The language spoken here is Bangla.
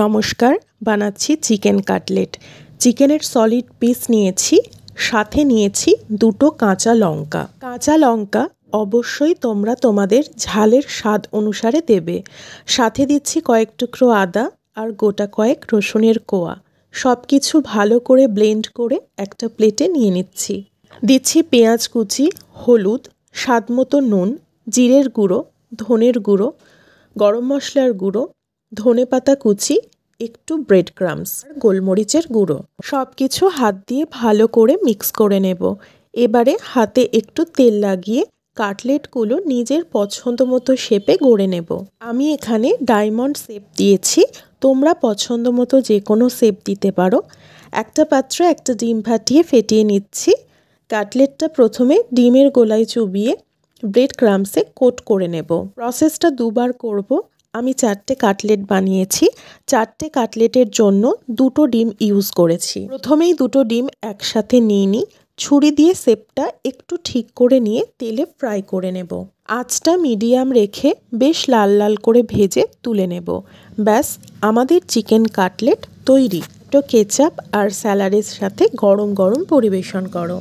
নমস্কার, বানাচ্ছি চিকেন কাটলেট। চিকেনের সলিড পিস নিয়েছি, সাথে নিয়েছি দুটো কাঁচা লঙ্কা। কাঁচা লঙ্কা অবশ্যই তোমরা তোমাদের ঝালের স্বাদ অনুসারে দেবে। সাথে দিচ্ছি কয়েক টুকরো আদা আর গোটা কয়েক রসুনের কোয়া। সব কিছু ভালো করে ব্লেন্ড করে একটা প্লেটে নিয়ে নিচ্ছি। দিচ্ছি পেঁয়াজ কুচি, হলুদ, স্বাদমতো নুন, জিরের গুঁড়ো, ধনের গুঁড়ো, গরম মশলার গুঁড়ো, ধনেপাতা কুচি, একটু ব্রেড ক্রাম্বস, গোলমরিচের গুঁড়ো। সব কিছু হাত দিয়ে ভালো করে মিক্স করে নেব। এবারে হাতে একটু তেল লাগিয়ে কাটলেটগুলো নিজের পছন্দ মতো শেপে গড়ে নেব। আমি এখানে ডায়মন্ড শেপ দিয়েছি, তোমরা পছন্দ মতো যে কোনো শেপ দিতে পারো। একটা পাত্রে একটা ডিম ফাটিয়ে ফেটিয়ে নিচ্ছি। কাটলেটটা প্রথমে ডিমের গোলায় চুবিয়ে ব্রেড ক্রাম্বসে কোট করে নেব। প্রসেসটা দুবার করব। আমি 4টে কাটলেট বানিয়েছি। 4টে কাটলেটের জন্য 2টো ডিম ইউজ করেছি। প্রথমেই 2টো ডিম একসাথে নিয়ে নিই। ছুরি দিয়ে শেপটা একটু ঠিক করে নিয়ে তেলে ফ্রাই করে নেব। আঁচটা মিডিয়াম রেখে বেশ লাল লাল করে ভেজে তুলে নেব। ব্যাস, আমাদের চিকেন কাটলেট তৈরি। তো কেচাপ আর স্যালাডের সাথে গরম গরম পরিবেশন করো।